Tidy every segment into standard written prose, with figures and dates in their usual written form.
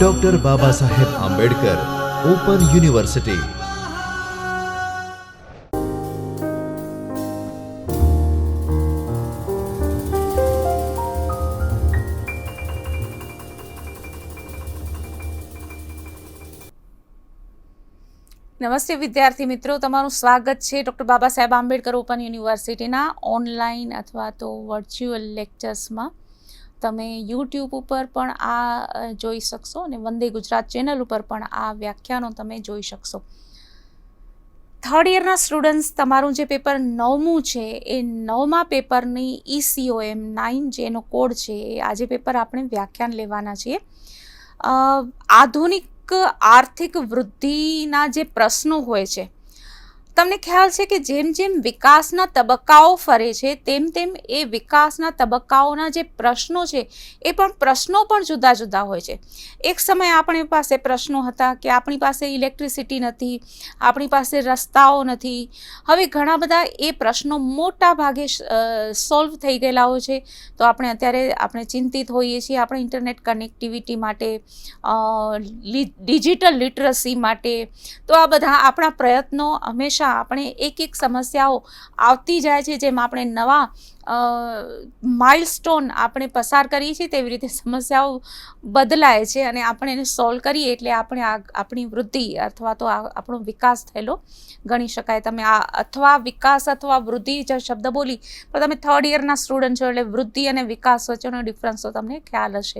Doctor Baba Saheb Ambedkar open university. નમસ્તે વિદ્યાર્થી મિત્રો, તમારું સ્વાગત છે ડૉક્ટર બાબા સાહેબ આંબેડકર ઓપન યુનિવર્સિટીના ઓનલાઈન અથવા તો વર્ચ્યુઅલ લેક્ચર્સમાં. તમે યુટ્યુબ ઉપર પણ આ જોઈ શકશો અને વંદે ગુજરાત ચેનલ ઉપર પણ આ વ્યાખ્યાનો તમે જોઈ શકશો. થર્ડ યરના સ્ટુડન્ટ્સ, તમારું જે પેપર 9મું છે એ 9મા પેપરની ECOM 9 જેનો કોડ છે એ આજે પેપર આપણે વ્યાખ્યાન લેવાના છીએ. આધુનિક આર્થિક વૃદ્ધિના જે પ્રશ્નો હોય છે, તમને ખ્યાલ છે કે જેમ જેમ વિકાસના તબક્કાઓ ફરે છે તેમ તેમ એ વિકાસના તબક્કાઓના જે પ્રશ્નો છે એ પ્રશ્નો પણ જુદા જુદા હોય છે. એક સમયે આપણી પાસે પ્રશ્નો હતા કે આપણી પાસે ઇલેક્ટ્રિસિટી નથી, આપણી પાસે રસ્તાઓ નથી. હવે ઘણા બધા એ પ્રશ્નો મોટા ભાગે સોલ્વ થઈ ગયેલા હોય છે. તો આપણે ચિંતિત હોઈએ છીએ આપણે ઇન્ટરનેટ કનેક્ટિવિટી માટે, ડિજિટલ લિટરસી માટે. તો આ બધા આપણા પ્રયત્નો હંમેશા આપણે એક સમસ્યાઓ આવતી જાય છે, જેમ આપણે નવા માઇલસ્ટોન આપણે પસાર કરીએ છીએ તેવી રીતે સમસ્યાઓ બદલાય છે અને આપણે એને સોલ્વ કરીએ એટલે આપણી વૃદ્ધિ અથવા તો આપણો વિકાસ થયેલો ગણી શકાય. તમે આ અથવા વિકાસ અથવા વૃદ્ધિ જે શબ્દ બોલી, પણ તમે થર્ડ યરના સ્ટુડન્ટ છો એટલે વૃદ્ધિ અને વિકાસ વચ્ચેનો ડિફરન્સ તો તમને ખ્યાલ હશે.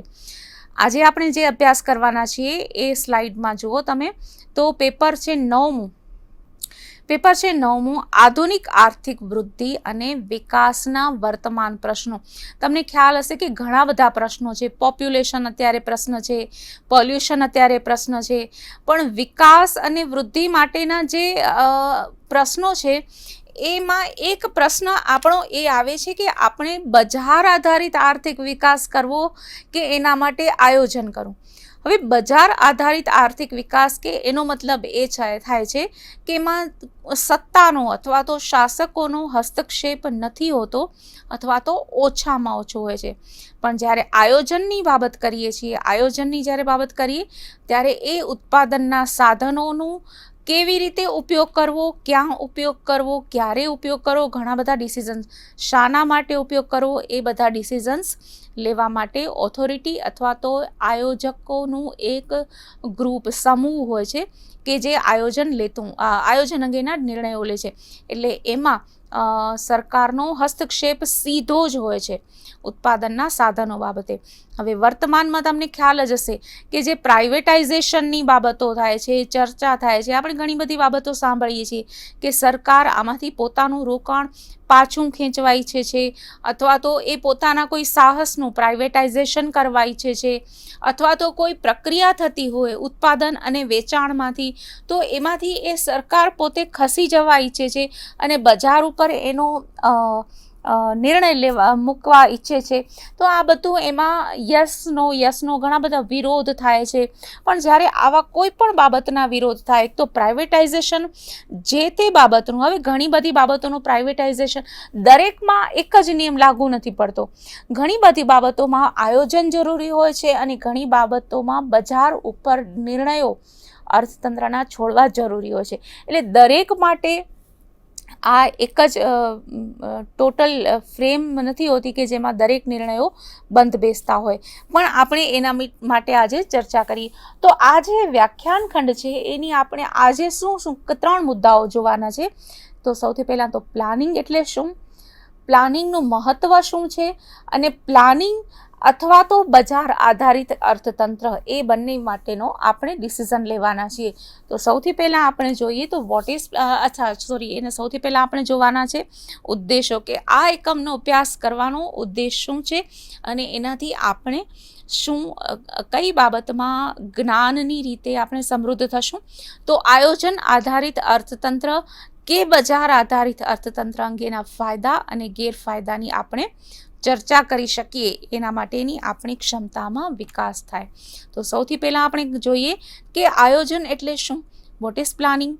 આજે આપણે જે અભ્યાસ કરવાના છીએ એ સ્લાઇડમાં જુઓ તમે. તો પેપર છે 9મું આધુનિક આર્થિક વૃદ્ધિ અને વિકાસના વર્તમાન પ્રશ્નો. તમને ખ્યાલ હશે કે ઘણા બધા પ્રશ્નો છે. પોપ્યુલેશન અત્યારે પ્રશ્ન છે, પોલ્યુશન અત્યારે પ્રશ્ન છે, પણ વિકાસ અને વૃદ્ધિ માટેના જે પ્રશ્નો છે એમાં એક પ્રશ્ન આપણો એ આવે છે કે આપણે બજાર આધારિત આર્થિક વિકાસ કરવો કે એના માટે આયોજન કરવું. હવે બજાર આધારિત આર્થિક વિકાસ કે એનો મતલબ એ થાય છે કે એમાં સત્તાનો અથવા તો શાસકોનો હસ્તક્ષેપ નથી હોતો અથવા તો ઓછામાં ઓછો હોય છે. પણ જ્યારે આયોજનની બાબત કરીએ ત્યારે એ ઉત્પાદનના સાધનોનું કેવી રીતે ઉપયોગ કરવો, ક્યાં ઉપયોગ કરવો, ક્યારે ઉપયોગ કરવો, ઘણા બધા ડિસિઝન્સ, શાના માટે ઉપયોગ કરવો, એ બધા ડિસિઝન્સ લેવા માટે ઓથોરિટી અથવા તો આયોજકોનું એક સમૂહ હોય છે કે જે આયોજન અંગેના નિર્ણયો લે છે. એટલે એમાં સરકારનો હસ્તક્ષેપ સીધો જ હોય છે ઉત્પાદનના સાધનો બાબતે. હવે વર્તમાનમાં તમને ખ્યાલ જ હશે કે જે પ્રાઇવેટાઇઝેશનની બાબતો થાય છે, ચર્ચા થાય છે, આપણે ઘણી બધી બાબતો સાંભળીએ છીએ કે સરકાર આમાંથી પોતાનું રોકાણ પાછું ખેંચવા ઈચ્છે છે અથવા તો એ પોતાના કોઈ સાહસનું પ્રાઇવેટાઇઝેશન કરવા ઈચ્છે છે અથવા તો કોઈ પ્રક્રિયા થતી હોય ઉત્પાદન અને વેચાણમાંથી, તો એમાંથી એ સરકાર પોતે ખસી જવા ઈચ્છે છે અને બજાર ઉપર એનો નિર્ણય મૂકવા ઈચ્છે છે. તો આ બધું એમાં યસનો ઘણા બધા વિરોધ થાય છે. પણ જ્યારે આવા કોઈ પણ બાબતના વિરોધ થાય તો પ્રાઇવેટાઇઝેશન જે તે બાબતનું, હવે ઘણી બધી બાબતોનું પ્રાઇવેટાઇઝેશન દરેકમાં એક જ નિયમ લાગુ નથી પડતો. ઘણી બધી બાબતોમાં આયોજન જરૂરી હોય છે અને ઘણી બાબતોમાં બજાર ઉપર નિર્ણયો અર્થતંત્રના છોડવા જરૂરી હોય છે. એટલે દરેક માટે આ એક જ ટોટલ ફ્રેમ નથી હોતી કે જેમાં દરેક નિર્ણયો બંધ બેસતા હોય. પણ આપણે એના માટે આજે ચર્ચા કરીએ. તો આ જે વ્યાખ્યાન ખંડ છે એની આપણે આજે શું 3 મુદ્દાઓ જોવાના છે. તો સૌથી પહેલાં તો પ્લાનિંગ એટલે શું, પ્લાનિંગનું મહત્વ શું છે અને પ્લાનિંગ અથવા તો બજાર આધારિત અર્થતંત્ર, એ બંને માટેનો આપણે ડિસિઝન લેવાના છીએ. તો સૌથી પહેલાં આપણે જોઈએ તો સૌથી પહેલાં આપણે જોવાના છે ઉદ્દેશો, કે આ એકમનો અભ્યાસ કરવાનો ઉદ્દેશ શું છે અને એનાથી આપણે કઈ બાબતમાં જ્ઞાનની રીતે આપણે સમૃદ્ધ થશું. તો આયોજન આધારિત અર્થતંત્ર કે બજાર આધારિત અર્થતંત્ર અંગેના ફાયદા અને ગેરફાયદાની આપણે ચર્ચા કરી શકીએ, એના માટેની આપણી ક્ષમતામાં વિકાસ થાય. તો સૌથી પહેલાં આપણે જોઈએ કે આયોજન એટલે શું, વોટ ઇઝ પ્લાનિંગ.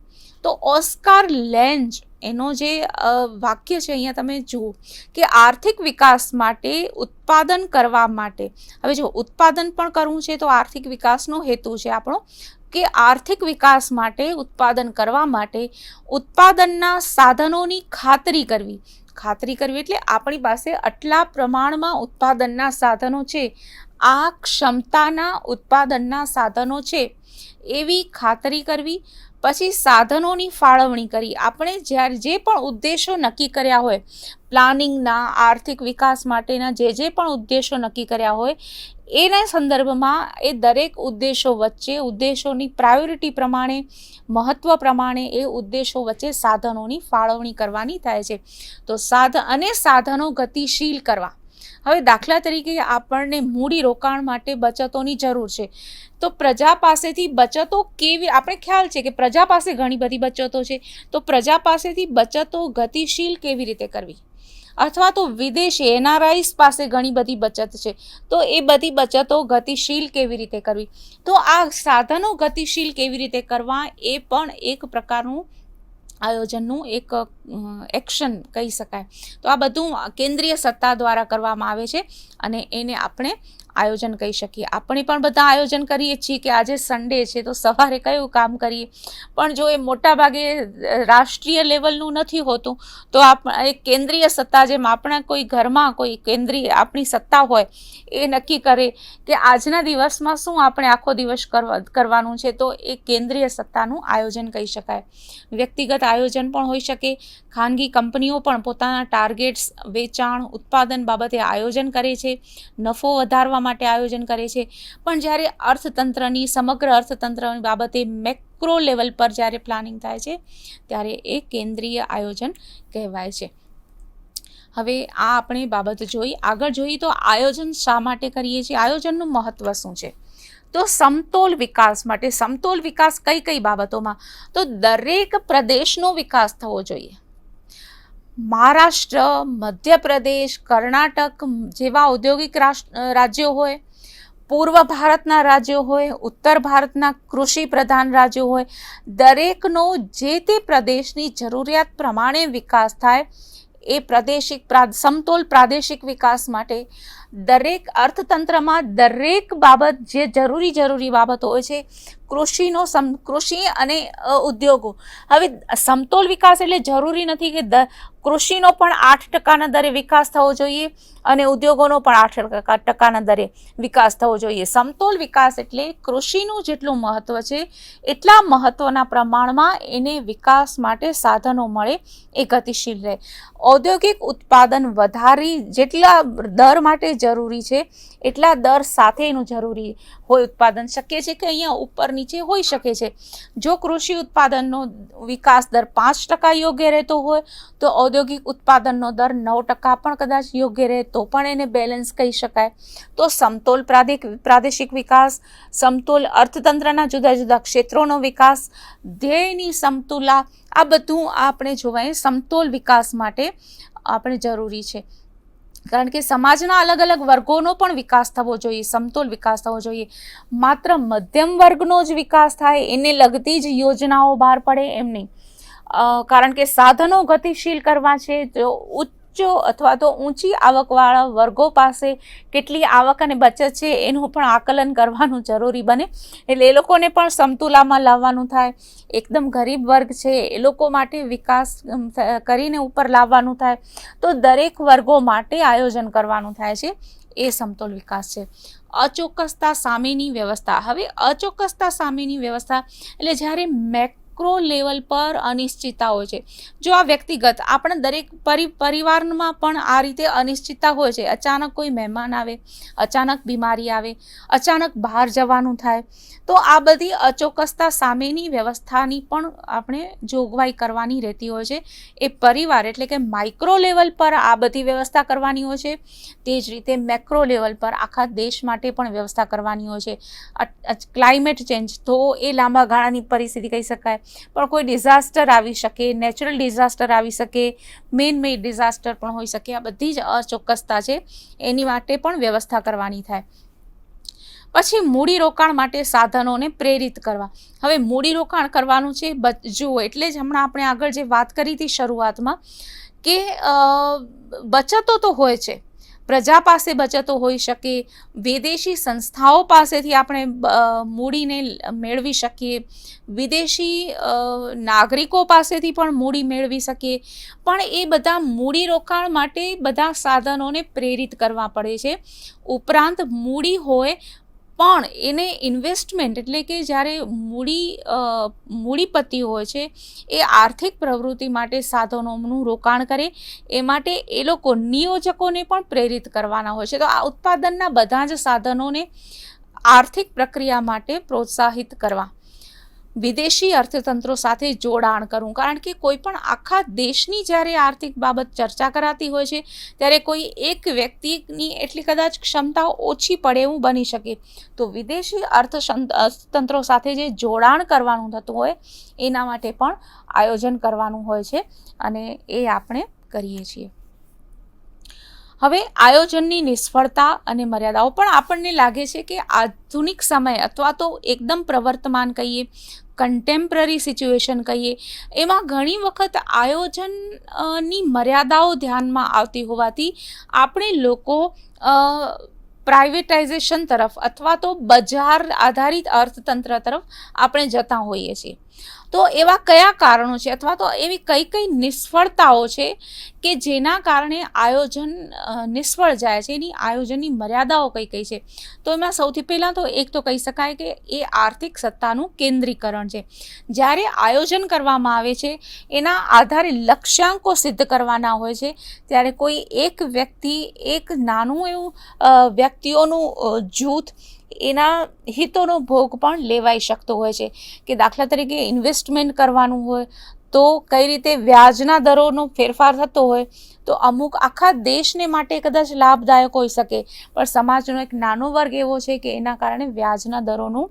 તો ઓસ્કાર લેન્જ એનો જે વાક્ય છે અહીંયા તમે જુઓ કે આર્થિક વિકાસ માટે ઉત્પાદન કરવા માટે, હવે જો ઉત્પાદન પણ કરવું છે તો આર્થિક વિકાસનો હેતુ છે આપણો કે આર્થિક વિકાસ માટે ઉત્પાદન કરવા માટે ઉત્પાદનના સાધનોની ખાતરી કરવી. ખાતરી કરવી એટલે આપણી પાસે આટલા પ્રમાણમાં ઉત્પાદનના સાધનો છે, આ ક્ષમતાના ઉત્પાદનના સાધનો છે એવી ખાતરી કરવી. પછી સાધનોની ફાળવણી કરી. આપણે જ્યારે જે પણ ઉદ્દેશો નક્કી કર્યા હોય, પ્લાનિંગના, આર્થિક વિકાસ માટેના જે પણ ઉદ્દેશો નક્કી કર્યા હોય એના સંદર્ભમાં એ દરેક ઉદ્દેશો વચ્ચે, ઉદ્દેશોની પ્રાયોરિટી પ્રમાણે, મહત્ત્વ પ્રમાણે એ ઉદ્દેશો વચ્ચે સાધનોની ફાળવણી કરવાની થાય છે. તો સાધનો ગતિશીલ કરવા. હવે દાખલા તરીકે આપણને મૂડી રોકાણ માટે બચતોની જરૂર છે, તો પ્રજા પાસેથી બચતો કેવી, આપણે ખ્યાલ છે કે પ્રજા પાસે ઘણી બધી બચતો છે, તો પ્રજા પાસેથી બચતો ગતિશીલ કેવી રીતે કરવી, અથવા તો વિદેશી NRIs પાસે ઘણી બધી બચત છે, તો એ બધી બચતો ગતિશીલ કેવી રીતે કરવી. તો આ સાધનો ગતિશીલ કેવી રીતે કરવા એ પણ એક પ્રકારનું આયોજનનું એક એક્શન કહી શકાય. તો આ બધું કેન્દ્રીય સત્તા દ્વારા કરવામાં આવે છે અને એને આપણે આયોજન કહી શકીએ. આપણે પણ બધા આયોજન કરીએ છીએ કે આજે સન્ડે છે તો સવારે કયું કામ કરીએ, પણ જો એ મોટા ભાગે રાષ્ટ્રીય લેવલનું નથી હોતું તો એક કેન્દ્રીય સત્તા, જેમ આપણા કોઈ ઘરમાં કોઈ કેન્દ્રીય આપણી સત્તા હોય એ નક્કી કરે કે આજના દિવસમાં શું આપણે આખો દિવસ કરવાનું છે, તો એ કેન્દ્રીય સત્તાનું આયોજન કહી શકાય. વ્યક્તિગત આયોજન પણ હોઈ શકે. ખાનગી કંપનીઓ પણ પોતાના ટાર્ગેટ્સ, વેચાણ, ઉત્પાદન બાબતે આયોજન કરે છે, નફો વધારવા માટે આયોજન કરે છે. પણ જ્યારે અર્થતંત્રની, સમગ્ર અર્થતંત્રની બાબતે મેક્રો લેવલ પર જ્યારે પ્લાનિંગ થાય છે ત્યારે એ કેન્દ્રીય આયોજન કહેવાય છે. હવે આ આપણે બાબત જોઈ. આગળ જોઈએ તો આયોજન શા માટે કરીએ છીએ, આયોજનનું મહત્ત્વ શું છે? તો સમતોલ વિકાસ માટે. સમતોલ વિકાસ કઈ કઈ બાબતોમાં? તો દરેક પ્રદેશનો વિકાસ થવો જોઈએ. મહારાષ્ટ્ર, મધ્યપ્રદેશ, કર્ણાટક જેવા ઔદ્યોગિક રાજ્યો હોય, પૂર્વ ભારતના રાજ્યો હોય, ઉત્તર ભારતના કૃષિ પ્રધાન રાજ્યો હોય, દરેકનો જે તે પ્રદેશની જરૂરિયાત પ્રમાણે વિકાસ થાય. એ સમતોલ પ્રાદેશિક વિકાસ માટે દરેક અર્થતંત્રમાં દરેક બાબત જે જરૂરી બાબતો હોય છે, કૃષિ અને ઉદ્યોગો. હવે સમતોલ વિકાસ એટલે જરૂરી નથી કે કૃષિનો પણ 8% દરે વિકાસ થવો જોઈએ અને ઉદ્યોગોનો પણ 8% દરે વિકાસ થવો જોઈએ. સમતોલ વિકાસ એટલે કૃષિનું જેટલું મહત્ત્વ છે એટલા મહત્ત્વના પ્રમાણમાં એને વિકાસ માટે સાધનો મળે, એ ગતિશીલ રહે. ઔદ્યોગિક ઉત્પાદન વધારી જેટલા દર માટે જરૂરી છે એટલા દર સાથે એનું જરૂરી હોય ઉત્પાદન. શક્ય છે કે અહીંયા ઉપર નીચે હોઈ શકે છે. જો કૃષિ ઉત્પાદનનો વિકાસ દર 5% યોગ્ય રહેતો હોય તો ઔદ્યોગિક ઉત્પાદનનો દર 9% પણ કદાચ યોગ્ય રહે તો પણ એને બેલેન્સ કહી શકાય. તો સમતોલ પ્રાદેશિક વિકાસ, સમતોલ અર્થતંત્રના જુદા જુદા ક્ષેત્રોનો વિકાસ, ધ્યેયની સમતુલા, આ બધું આપણે જોવાય સમતોલ વિકાસ માટે આપણે જરૂરી છે. કારણ કે સમાજના અલગ અલગ વર્ગોનો પણ વિકાસ થવો જોઈએ, સમતોલ વિકાસ થવો જોઈએ. માત્ર મધ્યમ વર્ગનો જ વિકાસ થાય એને લગતી જ યોજનાઓ બહાર પડે એમ નહીં. કારણ કે સાધનો ગતિશીલ કરવા છે તો ઉચ્ચ અથવા તો ઊંચી આવકવાળા વર્ગો પાસે કેટલી આવક અને બચત છે એનું પણ આકલન કરવાનું જરૂરી બને. એટલે એ લોકોને પણ સમતુલામાં લાવવાનું થાય. એકદમ ગરીબ વર્ગ છે એ લોકો માટે વિકાસ કરીને ઉપર લાવવાનું થાય. તો દરેક વર્ગો માટે આયોજન કરવાનું થાય છે, એ સમતોલ વિકાસ છે. અચોક્કસતા સામેની વ્યવસ્થા. હવે અચોક્કસતા સામેની વ્યવસ્થા એટલે જ્યારે મેક્રો લેવલ પર અનિશ્ચિતતા હોય છે. જો આ વ્યક્તિગત આપણા દરેક પરિવારમાં પણ આ રીતે અનિશ્ચિતતા હોય છે. અચાનક કોઈ મહેમાન આવે, અચાનક બીમારી આવે, અચાનક બહાર જવાનું થાય, તો આ બધી અચોક્કસતા સામેની વ્યવસ્થાની પણ આપણે જોગવાઈ કરવાની રહેતી હોય છે. એ પરિવાર એટલે કે માઇક્રો લેવલ પર આ બધી વ્યવસ્થા કરવાની હોય છે. તે જ રીતે મેક્રો લેવલ પર આખા દેશ માટે પણ વ્યવસ્થા કરવાની હોય છે. ક્લાઇમેટ ચેન્જ તો એ લાંબા ગાળાની પરિસ્થિતિ કહી શકાય, પણ કોઈ ડિઝાસ્ટર આવી શકે, નેચરલ ડિઝાસ્ટર આવી શકે, મેન મેડ ડિઝાસ્ટર પણ હોઈ શકે. આ બધી જ અચોક્કસતા છે, એની માટે પણ વ્યવસ્થા કરવાની થાય. પછી મૂડીરોકાણ માટે સાધનોને પ્રેરિત કરવા. હવે મૂડીરોકાણ કરવાનું છે જુઓ, એટલે જ હમણાં આપણે આગળ જે વાત કરી હતી શરૂઆતમાં કે બચતો તો હોય છે, પ્રજા પાસે બચતો હોઈ શકે, વિદેશી સંસ્થાઓ પાસેથી આપણે મૂડીને મેળવી શકીએ, વિદેશી નાગરિકો પાસેથી પણ મૂડી મેળવી શકીએ, પણ એ બધા મૂડીરોકાણ માટે બધા સાધનોને પ્રેરિત કરવા પડે છે. ઉપરાંત મૂડી હોય પણ એને ઇન્વેસ્ટમેન્ટ એટલે કે જ્યારે મૂડીપતિ હોય છે એ આર્થિક પ્રવૃત્તિ માટે સાધનોનું રોકાણ કરે, એ માટે એ લોકો નિયોજકોને પણ પ્રેરિત કરવાના હોય છે. તો આ ઉત્પાદનના બધા જ સાધનોને આર્થિક પ્રક્રિયા માટે પ્રોત્સાહિત કરવા. વિદેશી અર્થતંત્રો સાથે જોડાણ કરવું, કારણ કે કોઈ પણ આખા દેશની જ્યારે આર્થિક બાબત ચર્ચા કરાતી હોય છે ત્યારે કોઈ એક વ્યક્તિની એટલી કદાચ ક્ષમતા ઓછી પડે એવું બની શકે. તો વિદેશી અર્થતંત્રો સાથે જે જોડાણ કરવાનું થતું હોય એના માટે પણ આયોજન કરવાનું હોય છે અને એ આપણે કરીએ છીએ. હવે આયોજનની નિષ્ફળતા અને મર્યાદાઓ પણ આપણને લાગે છે કે આધુનિક સમય અથવા તો એકદમ પ્રવર્તમાન કહીએ, કન્ટેમ્પરરી સિચ્યુએશન કહીએ, એમાં ઘણી વખત આયોજનની મર્યાદાઓ ધ્યાનમાં આવતી હોવાથી આપણે લોકો પ્રાઇવેટાઇઝેશન તરફ અથવા તો બજાર આધારિત અર્થતંત્ર તરફ આપણે જતા હોઈએ છીએ. તો એવા કયા કારણો છે અથવા તો એવી કઈ કઈ નિષ્ફળતાઓ છે કે જેના કારણે આયોજન નિષ્ફળ જાય છે, એની આયોજનની મર્યાદાઓ કઈ કઈ છે? તો એમાં સૌથી પહેલાં તો એક તો કહી શકાય કે એ આર્થિક સત્તાનું કેન્દ્રીકરણ છે. જ્યારે આયોજન કરવામાં આવે છે એના આધારે લક્ષ્યાંકો સિદ્ધ કરવાના હોય છે ત્યારે કોઈ એક વ્યક્તિ, એક નાનું એવું વ્યક્તિઓનું જૂથ એના હિતોનો ભોગ પણ લેવાઈ શકતો હોય છે. કે દાખલા તરીકે ઇન્વેસ્ટમેન્ટ કરવાનું હોય તો કઈ રીતે વ્યાજના દરોનો ફેરફાર થતો હોય તો અમુક આખા દેશને માટે કદાચ લાભદાયક હોઈ શકે, પણ સમાજનો એક નાનો વર્ગ એવો છે કે એના કારણે વ્યાજના દરોનું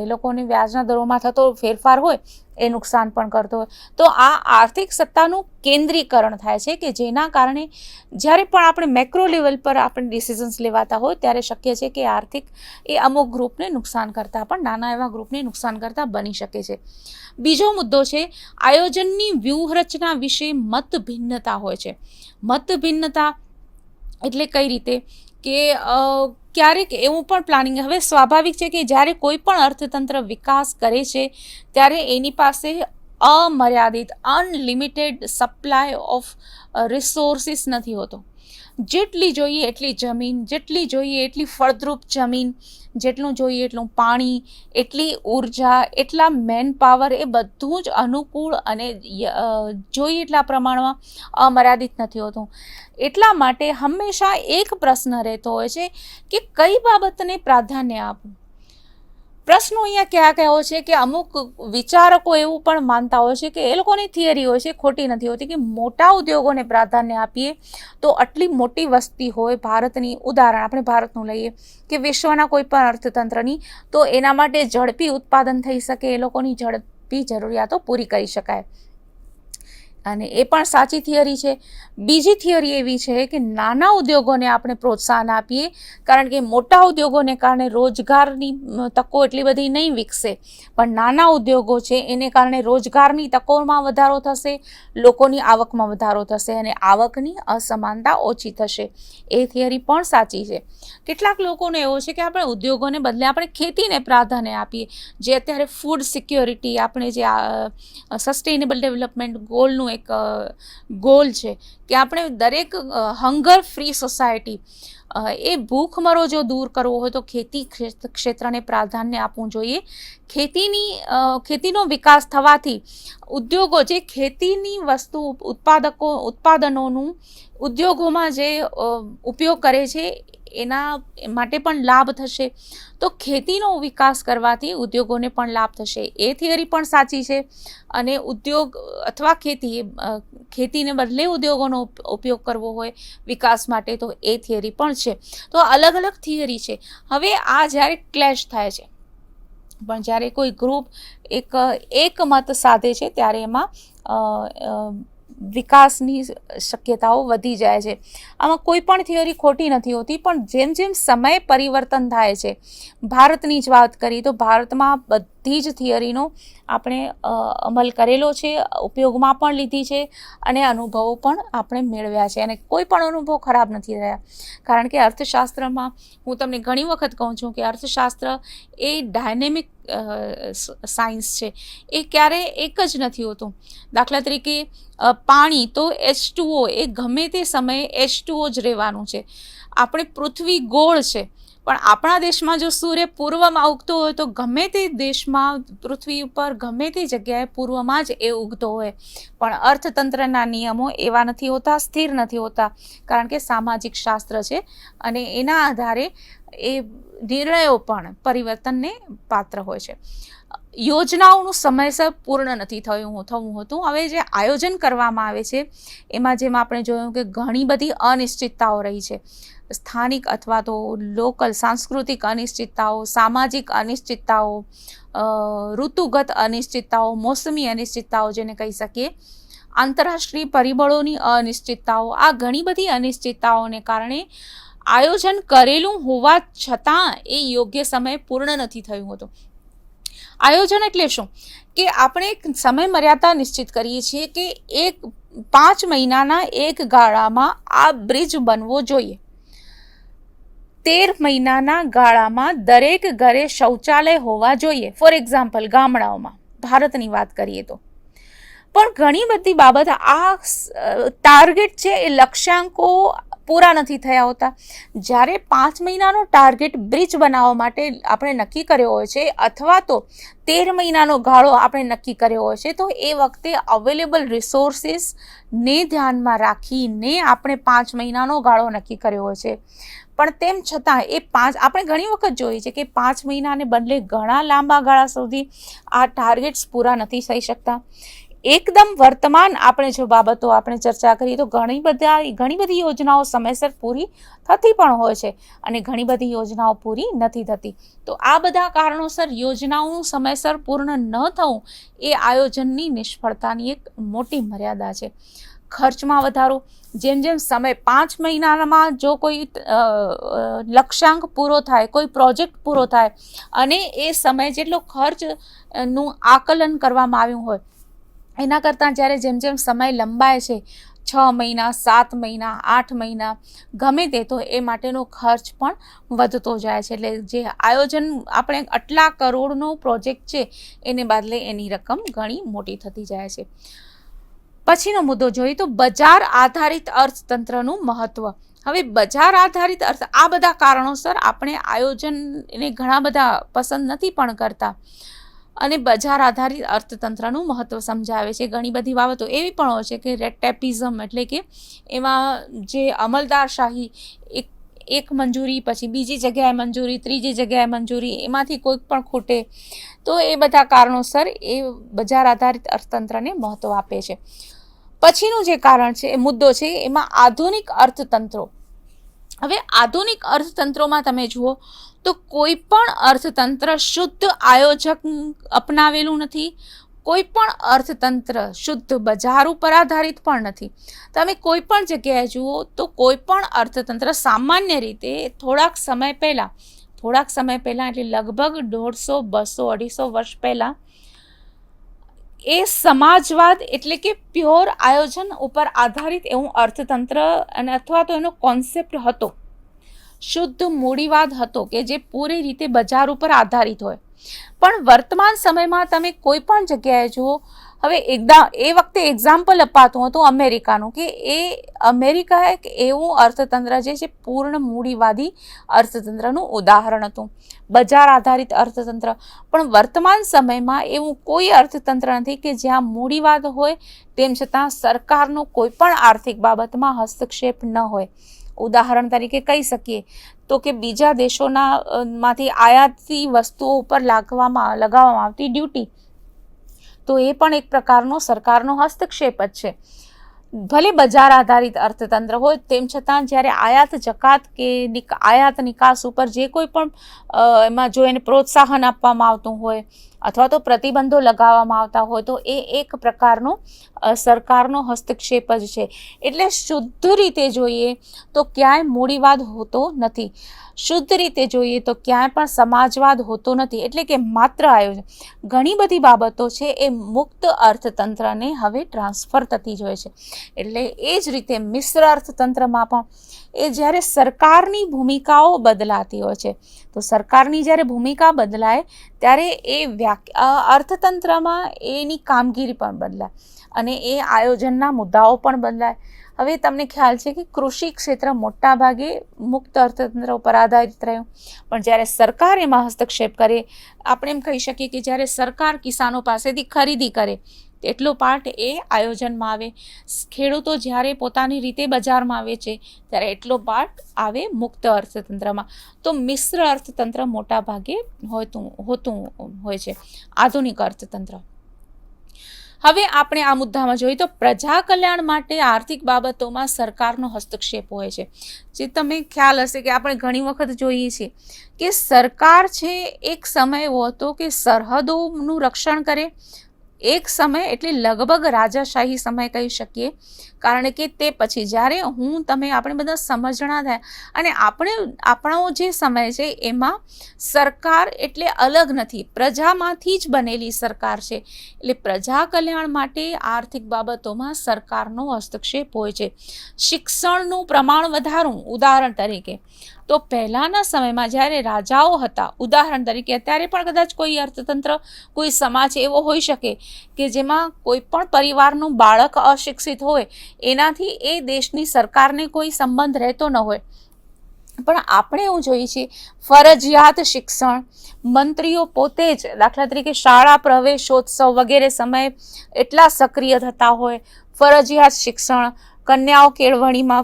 એ લોકોને વ્યાજના દરોમાં થતો ફેરફાર હોય એ નુકસાન પણ કરતો હોય. તો આ આર્થિક સત્તાનું કેન્દ્રીકરણ થાય છે કે જેના કારણે જ્યારે પણ આપણે મેક્રો લેવલ પર આપણે ડિસિઝન્સ લેવાતા હોય ત્યારે શક્ય છે કે આર્થિક એ અમુક ગ્રુપને નુકસાન કરતા પણ નાના એવા ગ્રુપને નુકસાન કરતા બની શકે છે. બીજો મુદ્દો છે આયોજનની વ્યૂહરચના વિશે મતભિન્નતા હોય છે. મતભિન્નતા એટલે કઈ રીતે કે ક્યારેક એવું પણ પ્લાનિંગ, હવે સ્વાભાવિક છે કે જ્યારે કોઈ પણ અર્થતંત્ર વિકાસ કરે છે ત્યારે એની પાસે અમર્યાદિત અનલિમિટેડ સપ્લાય ઓફ રિસોર્સિસ નથી હોતો. જેટલી જોઈએ એટલી જમીન, જેટલી જોઈએ એટલી ફળદ્રુપ જમીન, જેટલું જોઈએ એટલું પાણી, એટલી ઉર્જા, એટલા મેન પાવર, એ બધું જ અનુકૂળ અને જોઈએ એટલા પ્રમાણમાં અમર્યાદિત નથી હોતું. એટલા માટે હંમેશા એક પ્રશ્ન રહેતો હોય છે કે કઈ બાબતને પ્રાધાન્ય આપવું. પ્રશ્નો અહીંયા કયા કયા છે કે અમુક વિચારકો એવું પણ માનતા હોય છે કે એ લોકોની થિયરી હોય છે, ખોટી નથી હોતી, કે મોટા ઉદ્યોગોને પ્રાધાન્ય આપીએ તો આટલી મોટી વસ્તી હોય ભારતની, ઉદાહરણ આપણે ભારતનું લઈએ કે વિશ્વના કોઈ પણ અર્થતંત્રની, તો એના માટે ઝડપી ઉત્પાદન થઈ શકે, એ લોકોની ઝડપી જરૂરિયાતો પૂરી કરી શકાય. અને એ પણ સાચી થિયરી છે. બીજી થિયરી એવી છે કે નાના ઉદ્યોગોને આપણે પ્રોત્સાહન આપીએ, કારણ કે મોટા ઉદ્યોગોને કારણે રોજગારની તકો એટલી બધી નહીં વિકસે, પણ નાના ઉદ્યોગો છે એને કારણે રોજગારની તકોમાં વધારો થશે, લોકોની આવકમાં વધારો થશે અને આવકની અસમાનતા ઓછી થશે. એ થિયરી પણ સાચી છે. કેટલાક લોકોને એવો છે કે આપણે ઉદ્યોગોને બદલે આપણે ખેતીને પ્રાધાન્ય આપીએ, જે અત્યારે ફૂડ સિક્યોરિટી, આપણે જે સસ્ટેનેબલ ડેવલપમેન્ટ ગોલનું એક ગોલ છે કે આપણે દરેક હંગર ફ્રી સોસાયટી, એ ભૂખમરો જો દૂર કરવો હોય તો ખેતી ક્ષેત્રને પ્રાધાન્ય આપવું જોઈએ. ખેતીનો વિકાસ થવાથી ઉદ્યોગો જે ખેતીની વસ્તુ ઉત્પાદનોનું ઉદ્યોગોમાં જે ઉપયોગ કરે છે એના માટે પણ લાભ થશે. તો ખેતીનો વિકાસ કરવાથી ઉદ્યોગોને પણ લાભ થશે. એ થિયરી પણ સાચી છે. અને ઉદ્યોગ અથવા ખેતીને બદલે ઉદ્યોગોનો ઉપયોગ કરવો હોય વિકાસ માટે તો એ થિયરી પણ છે. તો અલગ અલગ થિયરી છે. હવે આ જ્યારે ક્લેશ થાય છે, પણ જ્યારે કોઈ ગ્રુપ એક મત સાધે છે ત્યારે એમાં વિકાસની શક્યતાઓ વધી જાય છે. આમાં કોઈ પણ થિયરી ખોટી નથી હોતી, પણ જેમ જેમ સમય પરિવર્તન થાય છે, ભારતની જ વાત કરીએ તો ભારતમાં બધી જ થિયરીનો આપણે અમલ કરેલો છે, ઉપયોગમાં પણ લીધી છે અને અનુભવો પણ આપણે મેળવ્યા છે, અને કોઈ પણ અનુભવ ખરાબ નથી રહ્યા. કારણ કે અર્થશાસ્ત્રમાં હું તમને ઘણી વખત કહું છું કે અર્થશાસ્ત્ર એ ડાયનેમિક સાયન્સ છે, એ ક્યારેય એક જ નથી હોતું. દાખલા તરીકે પાણી તો H2O, એ ગમે તે સમયે H2O જ રહેવાનું છે. આપણે પૃથ્વી ગોળ છે, પણ આપણા દેશમાં જો સૂર્ય પૂર્વમાં ઉગતો હોય તો ગમે તે દેશમાં પૃથ્વી ઉપર ગમે તે જગ્યાએ પૂર્વમાં જ એ ઉગતો હોય. પણ અર્થતંત્રના નિયમો એવા નથી હોતા, સ્થિર નથી હોતા, કારણ કે સામાજિક શાસ્ત્ર છે અને એના આધારે એ નિર્ણયો પણ પરિવર્તનને પાત્ર હોય છે. યોજનાઓનું સમયસર પૂર્ણ નથી થવું હોતું. હવે જે આયોજન કરવામાં આવે છે એમાં જેમ આપણે જોયું કે ઘણી બધી અનિશ્ચિતતાઓ રહી છે, સ્થાનિક અથવા તો લોકલ સાંસ્કૃતિક અનિશ્ચિતતાઓ, સામાજિક અનિશ્ચિતતાઓ, ઋતુગત અનિશ્ચિતતાઓ, મોસમી અનિશ્ચિતતાઓ જેને કહી શકીએ, આંતરરાષ્ટ્રીય પરિબળોની અનિશ્ચિતતાઓ, આ ઘણી બધી અનિશ્ચિતતાઓને કારણે આયોજન કરેલું હોવા છતાં એ યોગ્ય સમયે પૂર્ણ નથી થયું હતું. આયોજન એટલે શું કે આપણે એક સમય મર્યાદા નિશ્ચિત કરીએ છીએ કે 5 મહિનાના એક ગાળામાં આ બ્રિજ બનવો જોઈએ. 13 મહિનાના ગાળામાં દરેક ઘરે શૌચાલય હોવા જોઈએ, ફોર એક્ઝામ્પલ ગામડાઓમાં, ભારતની વાત કરીએ તો. પણ ઘણી બધી બાબત આ ટાર્ગેટ છે એ લક્ષ્યાંકો પૂરા નથી થયા હોતા. જ્યારે 5 મહિનાનો ટાર્ગેટ બ્રિજ બનાવવા માટે આપણે નક્કી કર્યો હોય છે, અથવા તો 13 મહિનાનો ગાળો આપણે નક્કી કર્યો હોય છે, તો એ વખતે અવેલેબલ રિસોર્સિસને ધ્યાનમાં રાખીને આપણે 5 મહિનાનો ગાળો નક્કી કર્યો હોય છે. પણ તેમ છતાં આપણે ઘણી વખત જોઈએ છે કે 5 મહિનાને બદલે ઘણા લાંબા ગાળા સુધી આ ટાર્ગેટ્સ પૂરા નથી થઈ શકતા. એકદમ વર્તમાન આપણે જો બાબતો આપણે ચર્ચા કરીએ તો ઘણી બધી યોજનાઓ સમયસર પૂરી થતી પણ હોય છે અને ઘણી બધી યોજનાઓ પૂરી નથી થતી. તો આ બધા કારણોસર યોજનાઓનું સમયસર પૂર્ણ ન થવું એ આયોજનની નિષ્ફળતાની એક મોટી મર્યાદા છે. ખર્ચમાં વધારો, જેમ જેમ સમય 5 મહિનામાં જો કોઈ લક્ષ્યાંક પૂરો થાય, કોઈ પ્રોજેક્ટ પૂરો થાય અને એ સમય જેટલો ખર્ચનું આકલન કરવામાં આવ્યું હોય એના કરતાં જ્યારે જેમ જેમ સમય લંબાય છે, 6 મહિના, 7 મહિના, 8 મહિના, ગમે તે, તો એ માટેનો ખર્ચ પણ વધતો જાય છે. એટલે જે આયોજન આપણે આટલા કરોડનો પ્રોજેક્ટ છે એને બદલે એની રકમ ઘણી મોટી થતી જાય છે. પછીનો મુદ્દો જોઈએ તો બજાર આધારિત અર્થતંત્રનું મહત્વ. હવે બજાર આધારિત આ બધા કારણોસર આપણે આયોજનને ઘણા બધા પસંદ નથી પણ કરતા અને બજાર આધારિત અર્થતંત્રનું મહત્વ સમજાવે છે. ઘણી બધી બાબતો એવી પણ હોય છે કે રેટેપિઝમ, એટલે કે એમાં જે અમલદારશાહી, એક મંજૂરી પછી બીજી જગ્યાએ મંજૂરી, ત્રીજી જગ્યાએ મંજૂરી, એમાંથી કોઈ પણ ખૂટે, તો એ બધા કારણોસર એ બજાર આધારિત અર્થતંત્રને મહત્વ આપે છે. પછીનું જે કારણ છે, એ મુદ્દો છે, એમાં આધુનિક અર્થતંત્રો. હવે આધુનિક અર્થતંત્રોમાં તમે જુઓ તો કોઈ પણ અર્થતંત્ર શુદ્ધ આયોજક અપનાવેલું નથી, કોઈ પણ અર્થતંત્ર શુદ્ધ બજાર ઉપર આધારિત પણ નથી. તમે કોઈ પણ જગ્યાએ જુઓ તો કોઈ પણ અર્થતંત્ર સામાન્ય રીતે થોડાક સમય પહેલાં એટલે લગભગ 150, 200, 250 વર્ષ પહેલાં એ સમાજવાદ એટલે કે પ્યોર આયોજન ઉપર આધારિત એવું અર્થતંત્ર અને અથવા તો એનો કોન્સેપ્ટ હતો, શુદ્ધ મૂડીવાદ હતો કે જે પૂરી રીતે બજાર ઉપર આધારિત હોય. પણ વર્તમાન સમયમાં તમે કોઈ પણ જગ્યાએ જુઓ, હવે એ વખતે એક્ઝામ્પલ અપાતું હતું અમેરિકાનું, કે અમેરિકા એક એવું અર્થતંત્ર છે જે પૂર્ણ મૂડીવાદી અર્થતંત્રનું ઉદાહરણ હતું, બજાર આધારિત અર્થતંત્ર. પણ વર્તમાન સમયમાં એવું કોઈ અર્થતંત્ર નથી કે જ્યાં મૂડીવાદ હોય તેમ છતાં સરકારનો કોઈ પણ આર્થિક બાબતમાં હસ્તક્ષેપ ન હોય. ઉદાહરણ તરીકે કહી શકીએ તો કે બીજા દેશોના માંથી આયાતી વસ્તુઓ ઉપર લગાવવામાં આવતી ડ્યુટી, તો એ પણ એક પ્રકારનો સરકારનો હસ્તક્ષેપ જ છે. ભલે બજાર આધારિત અર્થતંત્ર હોય તેમ છતાં જ્યારે આયાત જકાત કે આયાત નિકાસ ઉપર જે કોઈ પણ એમાં જો એને પ્રોત્સાહન આપવામાં આવતું હોય અથવા તો પ્રતિબંધો લગાવવામાં આવતા હોય તો એ એક પ્રકારનો સરકારનો હસ્તક્ષેપ જ છે. એટલે શુદ્ધ રીતે જોઈએ તો ક્યાંય મૂડીવાદ હોતો નથી, શુદ્ધ રીતે જોઈએ તો ક્યાંય પણ સમાજવાદ હોતો નથી. એટલે કે માત્ર આયોજન. ઘણી બધી બાબતો છે એ મુક્ત અર્થતંત્રને હવે ટ્રાન્સફર થતી જ હોય છે. એટલે એ જ રીતે મિશ્ર અર્થતંત્રમાં પણ એ જ્યારે સરકારની ભૂમિકાઓ બદલાતી હોય છે, તો સરકારની જ્યારે ભૂમિકા બદલાય ત્યારે એ અર્થતંત્રમાં એની કામગીરી પણ બદલાય અને એ આયોજનના મુદ્દાઓ પણ બદલાય. હવે તમને ખ્યાલ છે કે કૃષિ ક્ષેત્ર મોટા ભાગે મુક્ત અર્થતંત્ર ઉપર આધારિત રહ્યું, પણ જ્યારે સરકાર એમાં હસ્તક્ષેપ કરે, આપણે એમ કહી શકીએ કે જ્યારે સરકાર કિસાનો પાસેથી ખરીદી કરે એટલો પાર્ટ એ આયોજનમાં આવે, ખેડૂતો જ્યારે પોતાની રીતે બજારમાં વેચે ત્યારે એટલો પાર્ટ આવે મુક્ત અર્થતંત્રમાં. તો મિશ્ર અર્થતંત્ર મોટા ભાગે હોતું હોય છે આધુનિક અર્થતંત્ર. હવે આપણે આ મુદ્દામાં જોઈએ તો પ્રજા કલ્યાણ માટે આર્થિક બાબતોમાં સરકારનો હસ્તક્ષેપ હોય છે. જે તમે ખ્યાલ હશે કે આપણે ઘણી વખત જોઈએ છીએ કે સરકાર છે એક સમય એવો હતો કે સરહદોનું રક્ષણ કરે. એક સમય એટલે લગભગ રાજાશાહી સમય કહી શકીએ, કારણ કે તે પછી જ્યારે આપણે બધા સમજણા થયા અને આપણો જે સમય છે એમાં સરકાર એટલે અલગ નથી, પ્રજામાંથી જ બનેલી સરકાર છે. એટલે પ્રજા કલ્યાણ માટે આર્થિક બાબતોમાં સરકારનો હસ્તક્ષેપ હોય છે. શિક્ષણનું પ્રમાણ વધારવું, ઉદાહરણ તરીકે તો પહેલાંના સમયમાં જ્યારે રાજાઓ હતા, ઉદાહરણ તરીકે અત્યારે પણ કદાચ કોઈ અર્થતંત્ર, કોઈ સમાજ એવો હોઈ શકે કે જેમાં કોઈ પણ પરિવારનું બાળક અશિક્ષિત હોય, એનાથી એ દેશની સરકારને કોઈ સંબંધ રહેતો ન હોય. પણ આપણે એવું જોઈએ છીએ ફરજિયાત શિક્ષણ, મંત્રીઓ પોતે જ દાખલા તરીકે શાળા પ્રવેશોત્સવ વગેરે સમયે એટલા સક્રિય થતા હોય, ફરજિયાત શિક્ષણ, કન્યાઓ કેળવણીમાં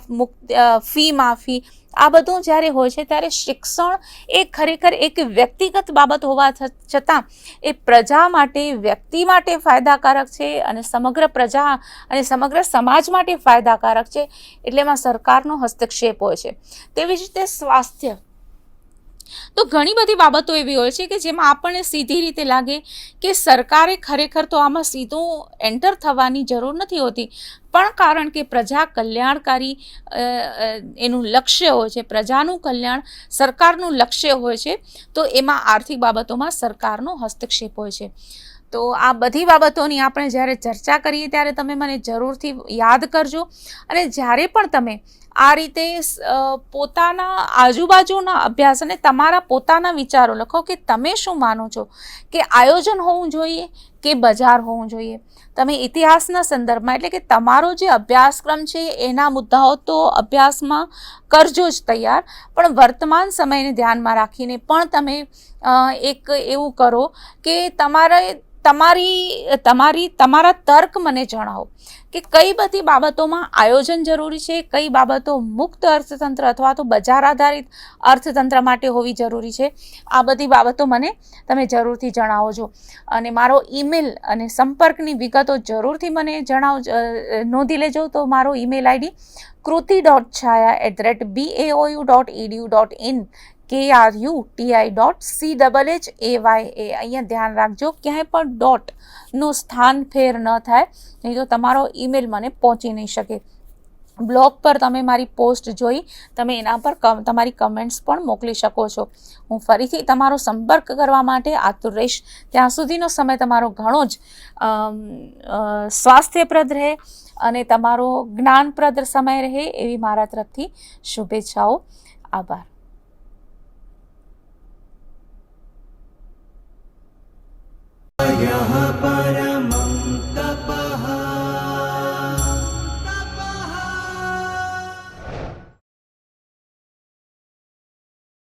ફી માફી, આ બધું જ્યારે હોય છે ત્યારે શિક્ષણ એ ખરેખર એક વ્યક્તિગત બાબત હોવા છતાં એ પ્રજા માટે, વ્યક્તિ માટે ફાયદાકારક છે અને સમગ્ર પ્રજા અને સમગ્ર સમાજ માટે ફાયદાકારક છે. એટલે એમાં સરકારનો હસ્તક્ષેપ હોય છે. તેવી જ રીતે સ્વાસ્થ્ય. તો ઘણી બધી બાબતો એવી હોય છે કે જેમાં આપણને સીધી રીતે લાગે કે સરકારે ખરેખર તો આમાં સીધું એન્ટર થવાની જરૂર નથી હોતી, પણ કારણ કે પ્રજા કલ્યાણકારી એનું લક્ષ્ય હોય છે, પ્રજાનું કલ્યાણ સરકારનું લક્ષ્ય હોય છે, તો એમાં આર્થિક બાબતોમાં સરકારનો હસ્તક્ષેપ હોય છે. તો આ બધી બાબતોની આપણે જ્યારે ચર્ચા કરીએ ત્યારે તમે મને જરૂરથી યાદ કરજો. અને જ્યારે પણ તમે આ રીતે પોતાના આજુબાજુના અભ્યાસ અને તમારા પોતાના વિચારો લખો કે તમે શું માનો છો કે આયોજન હોવું જોઈએ કે બજાર હોવું જોઈએ. તમે ઇતિહાસના સંદર્ભમાં, એટલે કે તમારો જે અભ્યાસક્રમ છે એના મુદ્દાઓ તો અભ્યાસમાં કરજો જ તૈયાર, પણ વર્તમાન સમયને ધ્યાનમાં રાખીને પણ તમે એક એવું કરો કે તમારા તર્ક મને જણાવો કે કઈ બધી બાબતોમાં આયોજન જરૂરી છે, કઈ બાબતો મુક્ત અર્થતંત્ર અથવા તો બજાર આધારિત અર્થતંત્ર માટે હોવી જરૂરી છે. આ બધી બાબતો મને તમે જરૂરથી જણાવજો. અને મારો ઈમેલ અને સંપર્કની વિગતો જરૂરથી મને નોંધી લેજો. તો મારો ઈમેલ આઈડી kruti.chhaya@baou.edu.in KRUTI.CHHAYA. અહીંયા ધ્યાન રાખજો ક્યાંય પણ ડોટનું સ્થાન ફેર ન થાય, નહીં તો તમારો ઈમેલ મને પહોંચી નહીં શકે. બ્લોગ પર તમે મારી પોસ્ટ જોઈ તમે એના પર તમારી કમેન્ટ્સ પણ મોકલી શકો છો. હું ફરીથી તમારો સંપર્ક કરવા માટે આતુર રહીશ. ત્યાં સુધીનો સમય તમારો ઘણો જ સ્વાસ્થ્યપ્રદ રહે અને તમારો જ્ઞાનપ્રદ સમય રહે એવી મારા તરફથી શુભેચ્છાઓ. આભાર.